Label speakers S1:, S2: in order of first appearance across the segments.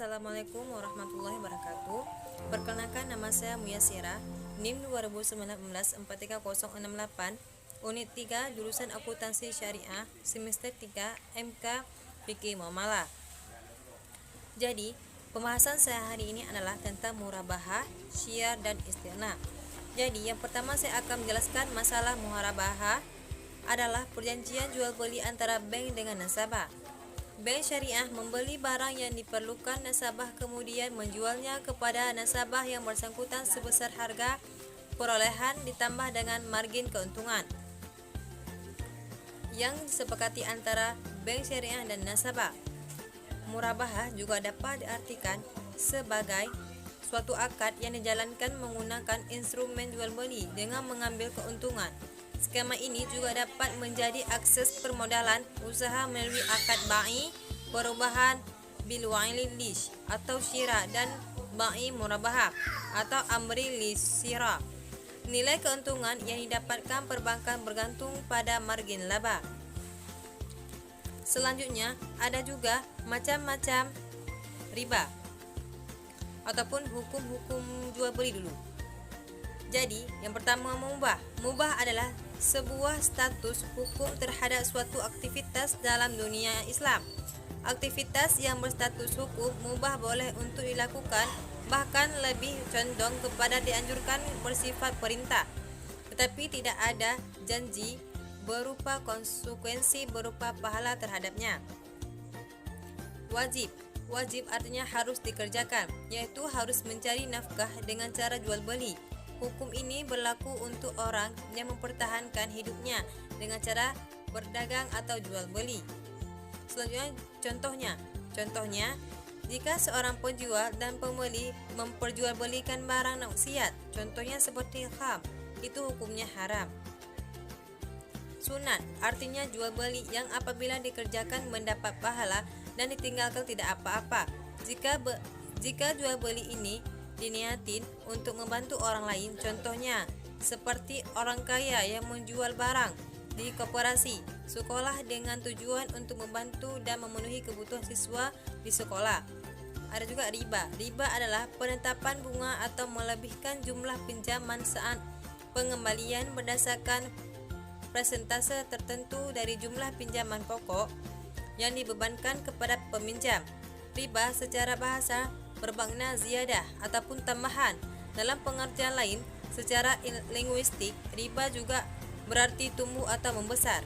S1: Assalamualaikum warahmatullahi wabarakatuh. Perkenalkan, nama saya Muyasira, NIM 2019 430068, Unit 3, Jurusan Akuntansi Syariah, Semester 3, MK Fikih Muamalah. Jadi, pembahasan saya hari ini adalah tentang murabahah, syiar, dan istighna. Jadi, yang pertama saya akan menjelaskan masalah murabahah adalah perjanjian jual beli antara bank dengan nasabah. Bank syariah membeli barang yang diperlukan nasabah kemudian menjualnya kepada nasabah yang bersangkutan sebesar harga perolehan ditambah dengan margin keuntungan yang disepakati antara bank syariah dan nasabah. Murabahah juga dapat diartikan sebagai suatu akad yang dijalankan menggunakan instrumen jual beli dengan mengambil keuntungan. Skema ini juga dapat menjadi akses permodalan usaha melalui akad bai, perubahan bil wa'il lish atau syira, dan bai murabahah atau amri lisyira. Nilai keuntungan yang didapatkan perbankan bergantung pada margin laba. Selanjutnya ada juga macam-macam riba ataupun hukum-hukum jual beli dulu. Jadi, yang pertama mubah. Mubah adalah sebuah status hukum terhadap suatu aktivitas dalam dunia Islam. Aktivitas yang berstatus hukum mubah boleh untuk dilakukan, bahkan lebih condong kepada dianjurkan bersifat perintah, tetapi tidak ada janji berupa konsekuensi berupa pahala terhadapnya. Wajib. Wajib artinya harus dikerjakan, yaitu harus mencari nafkah dengan cara jual beli. Hukum ini berlaku untuk orang yang mempertahankan hidupnya dengan cara berdagang atau jual beli. Selanjutnya contohnya, jika seorang penjual dan pembeli memperjualbelikan barang maksiat, contohnya seperti kham, itu hukumnya haram. Sunat artinya jual beli yang apabila dikerjakan mendapat pahala dan ditinggalkan tidak apa-apa. Jika jual beli ini diniatin untuk membantu orang lain, contohnya seperti orang kaya yang menjual barang di koperasi sekolah dengan tujuan untuk membantu dan memenuhi kebutuhan siswa di sekolah. Ada juga riba. Riba adalah penetapan bunga atau melebihkan jumlah pinjaman saat pengembalian berdasarkan persentase tertentu dari jumlah pinjaman pokok yang dibebankan kepada peminjam. Riba secara bahasa bermakna ziyadah ataupun tambahan. Dalam pengertian lain, secara linguistik, riba juga berarti tumbuh atau membesar.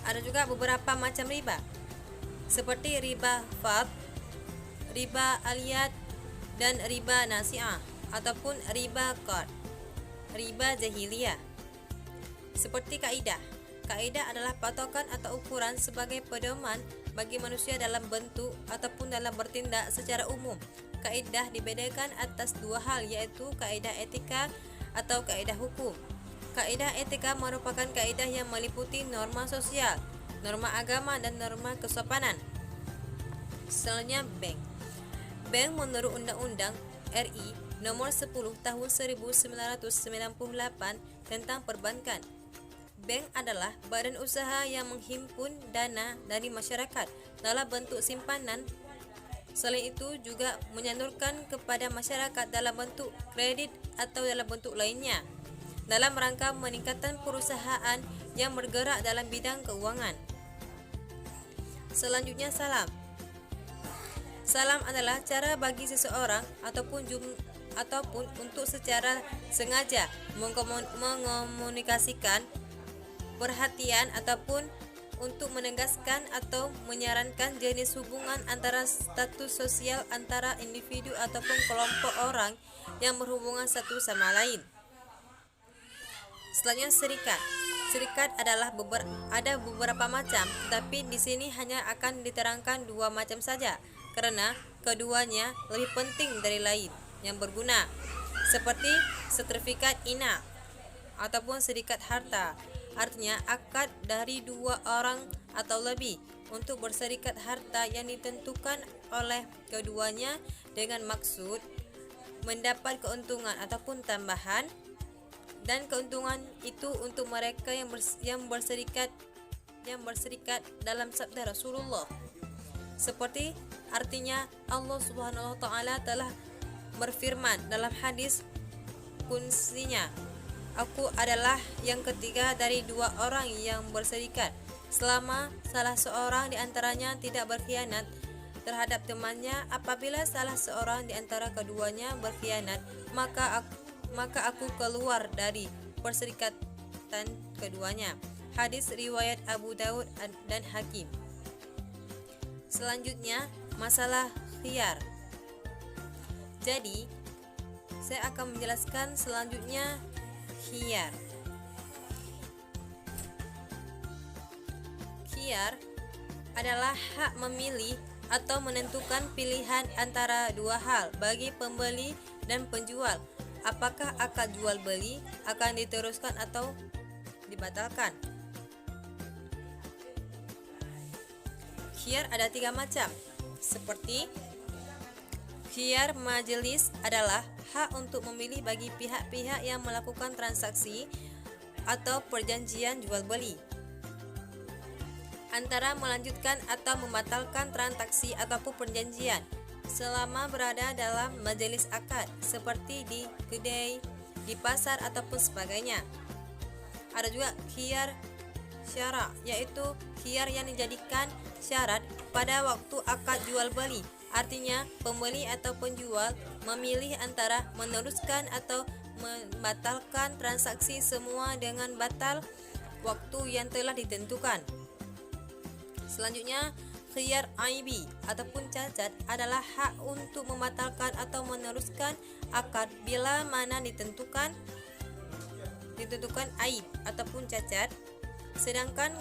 S1: Ada juga beberapa macam riba, seperti riba fad, riba aliyat, dan riba nasi'ah ataupun riba qard, riba jahiliyah. Seperti kaidah. Kaidah adalah patokan atau ukuran sebagai pedoman bagi manusia dalam bentuk ataupun dalam bertindak secara umum. Kaidah dibedakan atas dua hal, yaitu kaidah etika atau kaidah hukum. Kaidah etika merupakan kaidah yang meliputi norma sosial, norma agama, dan norma kesopanan. Selanjutnya bank. Bank menurut Undang-Undang RI Nomor 10 Tahun 1998 tentang perbankan. Bank adalah badan usaha yang menghimpun dana dari masyarakat dalam bentuk simpanan. Selain itu juga menyalurkan kepada masyarakat dalam bentuk kredit atau dalam bentuk lainnya, dalam rangka meningkatkan perusahaan yang bergerak dalam bidang keuangan. Selanjutnya salam. Salam adalah cara bagi seseorang ataupun untuk secara sengaja mengomunikasikan perhatian ataupun untuk menegaskan atau menyarankan jenis hubungan antara status sosial antara individu ataupun kelompok orang yang berhubungan satu sama lain. Selanjutnya serikat. Serikat adalah ada beberapa macam, tetapi di sini hanya akan diterangkan dua macam saja karena keduanya lebih penting dari lain yang berguna, seperti sertifikat ina ataupun serikat harta. Artinya akad dari dua orang atau lebih untuk berserikat harta yang ditentukan oleh keduanya dengan maksud mendapat keuntungan ataupun tambahan, dan keuntungan itu untuk mereka yang berserikat dalam sabda Rasulullah, seperti Artinya Allah Subhanahu wa taala telah berfirman dalam hadis kunsinya, "Aku adalah yang ketiga dari dua orang yang berserikat. Selama salah seorang di antaranya tidak berkhianat terhadap temannya, apabila salah seorang di antara keduanya berkhianat, maka aku keluar dari perserikatan keduanya." Hadis riwayat Abu Daud dan Hakim. Selanjutnya, masalah khiyar. Jadi, saya akan menjelaskan selanjutnya khiyar. Khiyar adalah hak memilih atau menentukan pilihan antara dua hal bagi pembeli dan penjual. Apakah akad jual beli akan diteruskan atau dibatalkan? Khiyar ada 3 macam, seperti khiyar majelis adalah hak untuk memilih bagi pihak-pihak yang melakukan transaksi atau perjanjian jual beli antara melanjutkan atau membatalkan transaksi ataupun perjanjian selama berada dalam majelis akad, seperti di kedai, di pasar ataupun sebagainya. Ada juga khiyar syara, yaitu khiyar yang dijadikan syarat pada waktu akad jual beli. Artinya pembeli atau penjual memilih antara meneruskan atau membatalkan transaksi semua dengan batal waktu yang telah ditentukan. Selanjutnya, khiyar aibi ataupun cacat adalah hak untuk membatalkan atau meneruskan akad bila mana ditentukan aib ataupun cacat. Sedangkan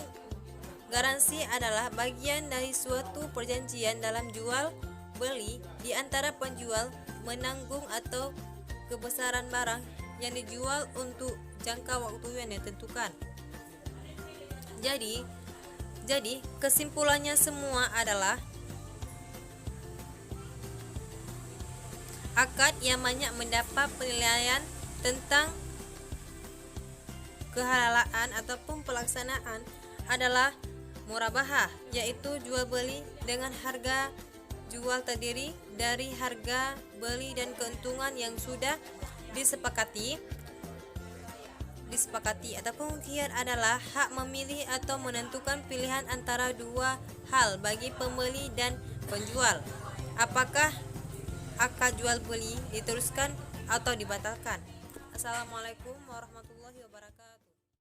S1: garansi adalah bagian dari suatu perjanjian dalam jual beli di antara penjual menanggung atau kebesaran barang yang dijual untuk jangka waktu yang ditentukan. Jadi kesimpulannya semua adalah akad yang banyak mendapat penilaian tentang kehalalan ataupun pelaksanaan adalah murabahah, yaitu jual beli dengan harga jual terdiri dari harga beli dan keuntungan yang sudah disepakati. Ataupun khiyar adalah hak memilih atau menentukan pilihan antara dua hal bagi pembeli dan penjual. Apakah akad jual beli diteruskan atau dibatalkan? Assalamualaikum warahmatullahi wabarakatuh.